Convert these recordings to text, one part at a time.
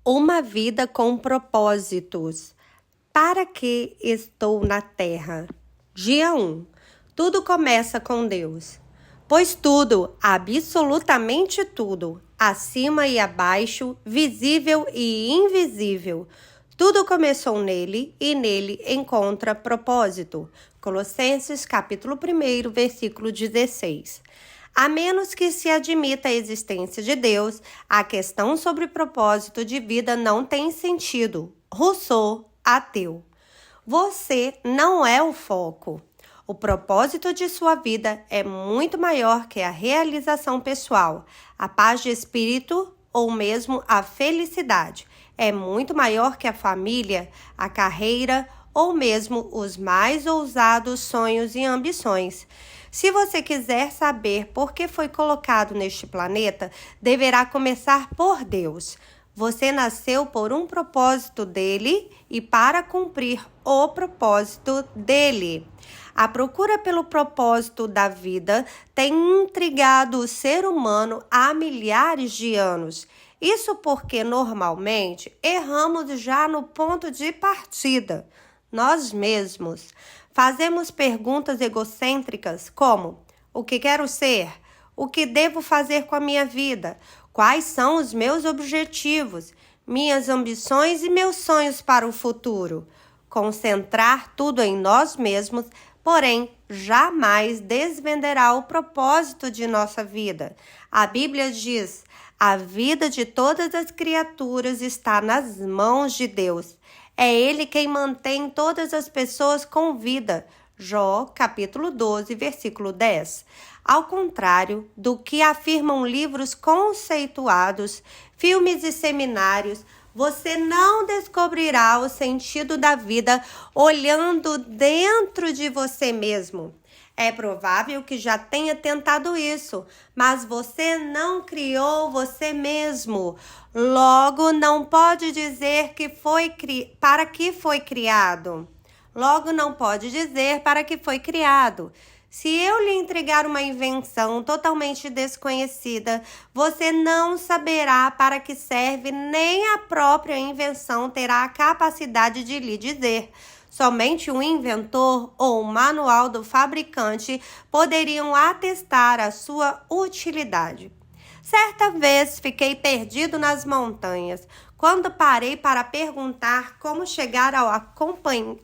Uma vida com propósitos. Para que estou na terra? Dia 1. Tudo começa com Deus. Pois tudo, absolutamente tudo, acima e abaixo, visível e invisível, tudo começou nele e nele encontra propósito. Colossenses capítulo 1, versículo 16. A menos que se admita a existência de Deus, a questão sobre propósito de vida não tem sentido. Rousseau, ateu. Você não é o foco. O propósito de sua vida é muito maior que a realização pessoal, a paz de espírito ou mesmo a felicidade. É muito maior que a família, a carreira ou mesmo os mais ousados sonhos e ambições. Se você quiser saber por que foi colocado neste planeta, deverá começar por Deus. Você nasceu por um propósito dele e para cumprir o propósito dele. A procura pelo propósito da vida tem intrigado o ser humano há milhares de anos. Isso porque, normalmente, erramos já no ponto de partida. Nós mesmos fazemos perguntas egocêntricas como: o que quero ser? O que devo fazer com a minha vida? Quais são os meus objetivos, minhas ambições e meus sonhos para o futuro? Concentrar tudo em nós mesmos, porém, jamais desvenderá o propósito de nossa vida. A Bíblia diz: a vida de todas as criaturas está nas mãos de Deus. É Ele quem mantém todas as pessoas com vida. Jó, capítulo 12, versículo 10. Ao contrário do que afirmam livros conceituados, filmes e seminários, você não descobrirá o sentido da vida olhando dentro de você mesmo. É provável que já tenha tentado isso, mas você não criou você mesmo. Logo, não pode dizer que para que foi criado. Logo, não pode dizer para que foi criado. Se eu lhe entregar uma invenção totalmente desconhecida, você não saberá para que serve, nem a própria invenção terá a capacidade de lhe dizer. Somente um inventor ou um manual do fabricante poderiam atestar a sua utilidade. Certa vez fiquei perdido nas montanhas. Quando parei para perguntar como chegar ao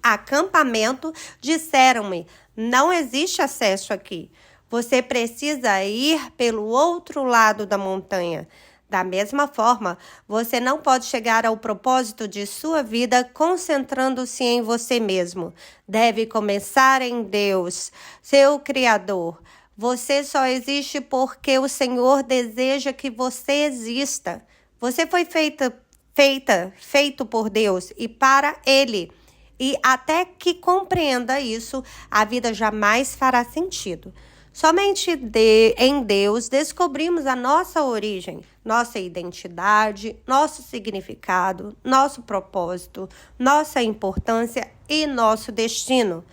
acampamento, disseram-me: não existe acesso aqui. Você precisa ir pelo outro lado da montanha. Da mesma forma, você não pode chegar ao propósito de sua vida concentrando-se em você mesmo. Deve começar em Deus, seu Criador. Você só existe porque o Senhor deseja que você exista. Você foi feito por Deus e para Ele. E até que compreenda isso, a vida jamais fará sentido. Somente em Deus descobrimos a nossa origem, nossa identidade, nosso significado, nosso propósito, nossa importância e nosso destino.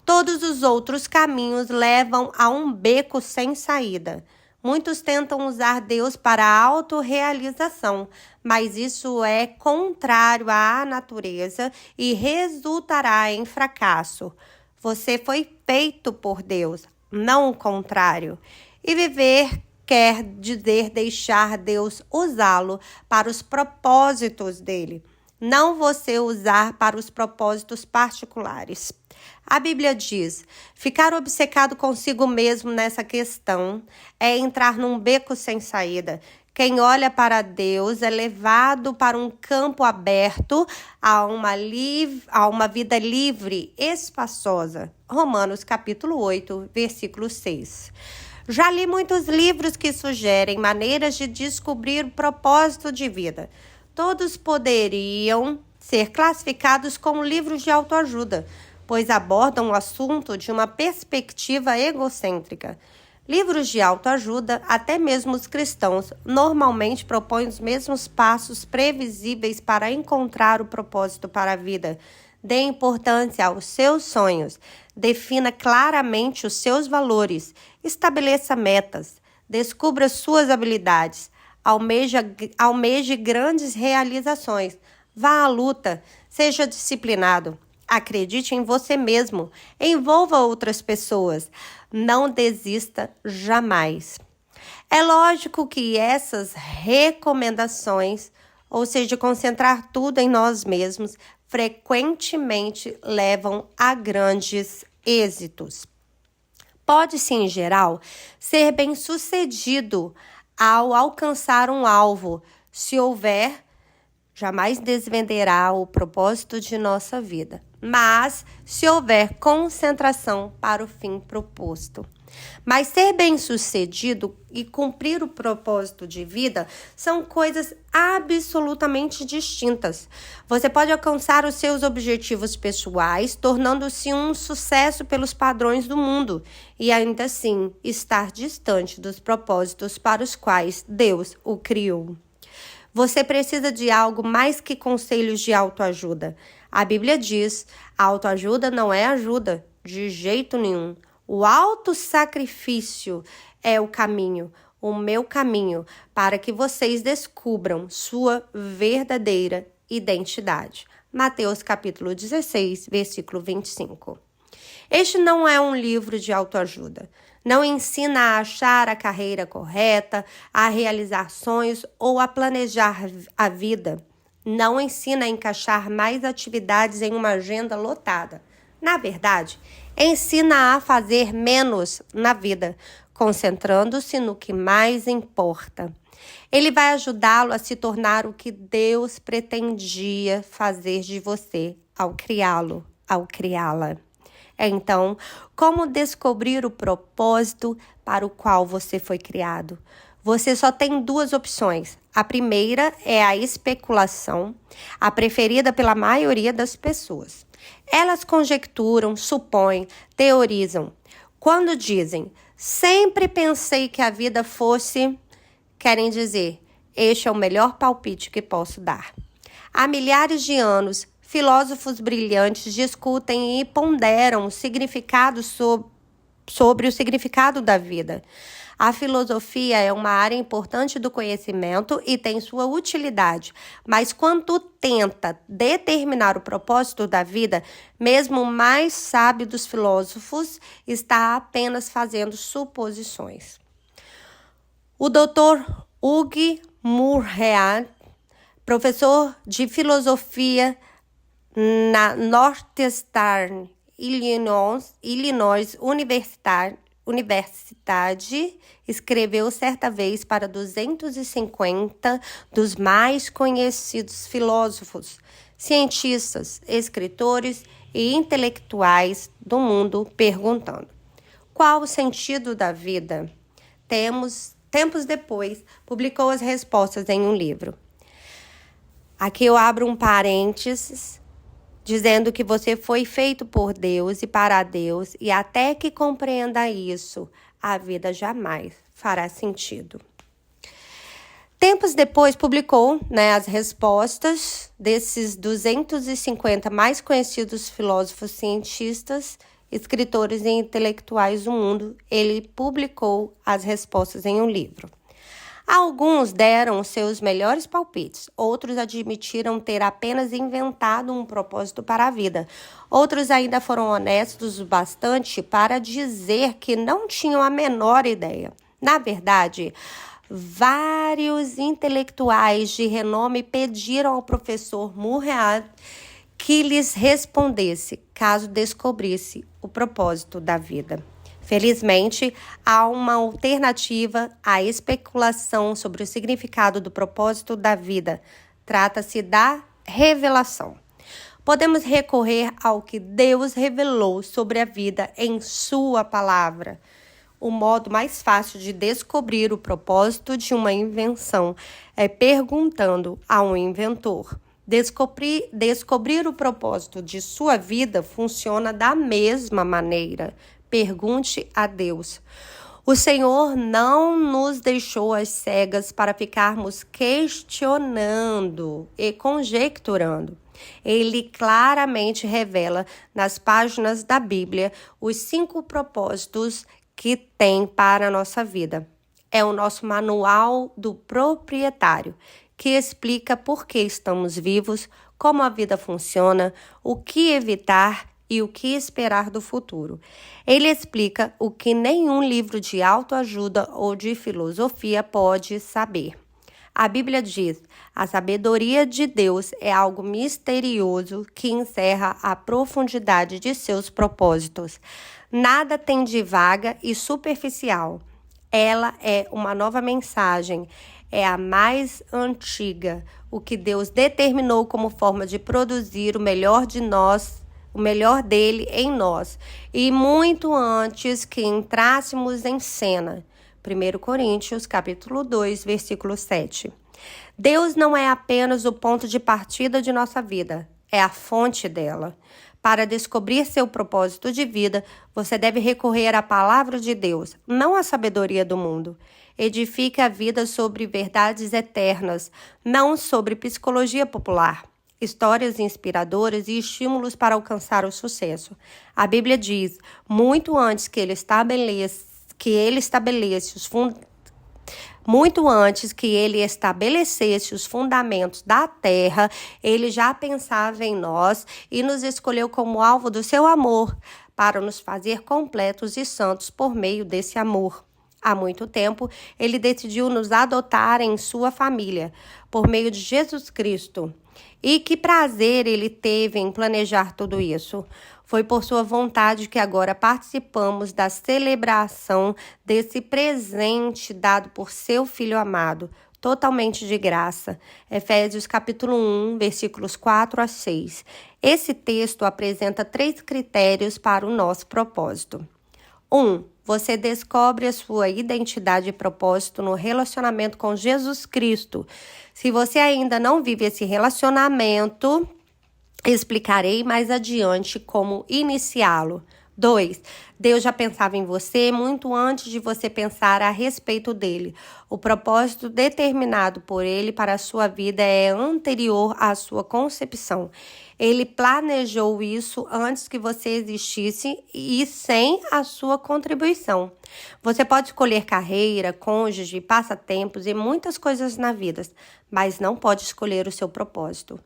Todos os outros caminhos levam a um beco sem saída. Muitos tentam usar Deus para a autorrealização, mas isso é contrário à natureza e resultará em fracasso. Você foi feito por Deus, não o contrário. E viver quer dizer deixar Deus usá-lo para os propósitos dele, não você usar para os propósitos particulares. A Bíblia diz: ficar obcecado consigo mesmo nessa questão é entrar num beco sem saída. Quem olha para Deus é levado para um campo aberto a uma vida livre, espaçosa. Romanos capítulo 8, versículo 6. Já li muitos livros que sugerem maneiras de descobrir o propósito de vida. Todos poderiam ser classificados como livros de autoajuda, pois abordam o assunto de uma perspectiva egocêntrica. Livros de autoajuda, até mesmo os cristãos, normalmente propõem os mesmos passos previsíveis para encontrar o propósito para a vida. Dê importância aos seus sonhos, defina claramente os seus valores, estabeleça metas, descubra suas habilidades, almeje grandes realizações. Vá à luta, seja disciplinado. Acredite em você mesmo, envolva outras pessoas. Não desista jamais. É lógico que essas recomendações, ou seja, concentrar tudo em nós mesmos, frequentemente levam a grandes êxitos. Pode-se, em geral, ser bem-sucedido ao alcançar um alvo. Se houver, jamais desvenderá o propósito de nossa vida. Mas se houver concentração para o fim proposto. Mas ser bem-sucedido e cumprir o propósito de vida são coisas absolutamente distintas. Você pode alcançar os seus objetivos pessoais, tornando-se um sucesso pelos padrões do mundo, e ainda assim estar distante dos propósitos para os quais Deus o criou. Você precisa de algo mais que conselhos de autoajuda. A Bíblia diz: autoajuda não é ajuda, de jeito nenhum. O autossacrifício é o caminho, o meu caminho, para que vocês descubram sua verdadeira identidade. Mateus capítulo 16, versículo 25. Este não é um livro de autoajuda. Não ensina a achar a carreira correta, a realizar sonhos ou a planejar a vida. Não ensina a encaixar mais atividades em uma agenda lotada. Na verdade, ensina a fazer menos na vida, concentrando-se no que mais importa. Ele vai ajudá-lo a se tornar o que Deus pretendia fazer de você ao criá-lo, ao criá-la. Então, como descobrir o propósito para o qual você foi criado? Você só tem duas opções. A primeira é a especulação, a preferida pela maioria das pessoas. Elas conjecturam, supõem, teorizam. Quando dizem, sempre pensei que a vida fosse, querem dizer, este é o melhor palpite que posso dar. Há milhares de anos, filósofos brilhantes discutem e ponderam o significado sobre o significado da vida. A filosofia é uma área importante do conhecimento e tem sua utilidade, mas quando tenta determinar o propósito da vida, mesmo o mais sábio dos filósofos está apenas fazendo suposições. O Dr. Hugh Murray, professor de filosofia na Northeastern Illinois Universidade, escreveu certa vez para 250 dos mais conhecidos filósofos, cientistas, escritores e intelectuais do mundo, perguntando: qual o sentido da vida? Tempos depois, publicou as respostas em um livro. Aqui eu abro um parênteses, dizendo que você foi feito por Deus e para Deus, e até que compreenda isso, a vida jamais fará sentido. Tempos depois, publicou as respostas desses 250 mais conhecidos filósofos, cientistas, escritores e intelectuais do mundo. Ele publicou as respostas em um livro. Alguns deram seus melhores palpites, outros admitiram ter apenas inventado um propósito para a vida. Outros ainda foram honestos o bastante para dizer que não tinham a menor ideia. Na verdade, vários intelectuais de renome pediram ao professor Murray que lhes respondesse caso descobrisse o propósito da vida. Felizmente, há uma alternativa à especulação sobre o significado do propósito da vida. Trata-se da revelação. Podemos recorrer ao que Deus revelou sobre a vida em Sua palavra. O modo mais fácil de descobrir o propósito de uma invenção é perguntando a um inventor. Descobrir o propósito de sua vida funciona da mesma maneira. Pergunte a Deus. O Senhor não nos deixou às cegas para ficarmos questionando e conjecturando. Ele claramente revela nas páginas da Bíblia os 5 propósitos que tem para a nossa vida. é o nosso manual do proprietário, que explica por que estamos vivos, como a vida funciona, o que evitar e o que esperar do futuro. Ele explica o que nenhum livro de autoajuda ou de filosofia pode saber. A Bíblia diz: a sabedoria de Deus é algo misterioso que encerra a profundidade de seus propósitos. Nada tem de vaga e superficial. Ela é uma nova mensagem, é a mais antiga, o que Deus determinou como forma de produzir o melhor de nós, o melhor dele em nós, e muito antes que entrássemos em cena. 1 Coríntios, capítulo 2, versículo 7. Deus não é apenas o ponto de partida de nossa vida, é a fonte dela. Para descobrir seu propósito de vida, você deve recorrer à palavra de Deus, não à sabedoria do mundo. Edifique a vida sobre verdades eternas, não sobre psicologia popular, histórias inspiradoras e estímulos para alcançar o sucesso. A Bíblia diz: muito antes que ele estabelecesse os fundamentos da terra, ele já pensava em nós e nos escolheu como alvo do seu amor, para nos fazer completos e santos por meio desse amor. Há muito tempo, ele decidiu nos adotar em sua família, por meio de Jesus Cristo. E que prazer ele teve em planejar tudo isso. Foi por sua vontade que agora participamos da celebração desse presente dado por seu Filho amado, totalmente de graça. Efésios capítulo 1, versículos 4 a 6. Esse texto apresenta 3 critérios para o nosso propósito. 1. Você descobre a sua identidade e propósito no relacionamento com Jesus Cristo. Se você ainda não vive esse relacionamento, explicarei mais adiante como iniciá-lo. 2. Deus já pensava em você muito antes de você pensar a respeito dele. O propósito determinado por ele para a sua vida é anterior à sua concepção. Ele planejou isso antes que você existisse e sem a sua contribuição. Você pode escolher carreira, cônjuge, passatempos e muitas coisas na vida, mas não pode escolher o seu propósito.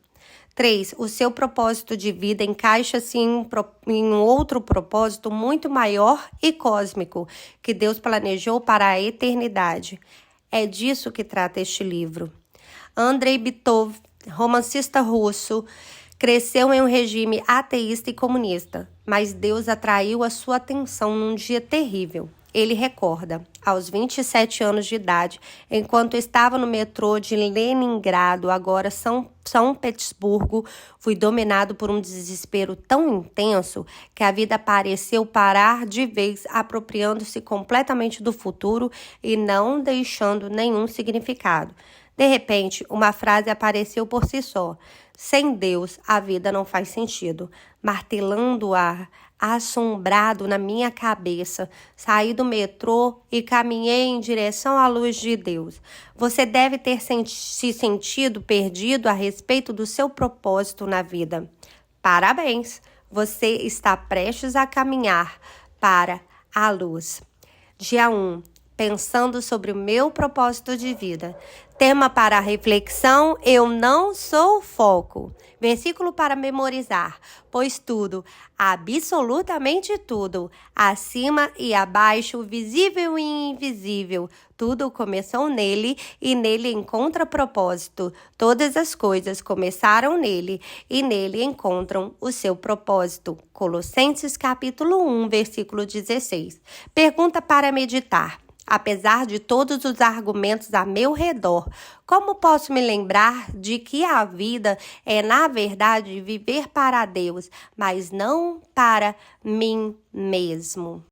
3. O seu propósito de vida encaixa-se em um outro propósito muito maior e cósmico que Deus planejou para a eternidade. É disso que trata este livro. Andrei Bitov, romancista russo, cresceu em um regime ateísta e comunista, mas Deus atraiu a sua atenção num dia terrível. Ele recorda, aos 27 anos de idade, enquanto estava no metrô de Leningrado, agora São Petersburgo, fui dominado por um desespero tão intenso que a vida pareceu parar de vez, apropriando-se completamente do futuro e não deixando nenhum significado. De repente, uma frase apareceu por si só. Sem Deus, a vida não faz sentido. Martelando o ar, assombrado na minha cabeça, saí do metrô e caminhei em direção à luz de Deus. Você deve ter se sentido perdido a respeito do seu propósito na vida. Parabéns! Você está prestes a caminhar para a luz. Dia 1. Pensando sobre o meu propósito de vida. Tema para a reflexão: eu não sou o foco. Versículo para memorizar: pois tudo, absolutamente tudo, acima e abaixo, visível e invisível, tudo começou nele e nele encontra propósito. Todas as coisas começaram nele e nele encontram o seu propósito. Colossenses capítulo 1, versículo 16. Pergunta para meditar. Apesar de todos os argumentos a meu redor, como posso me lembrar de que a vida é, na verdade, viver para Deus, mas não para mim mesmo?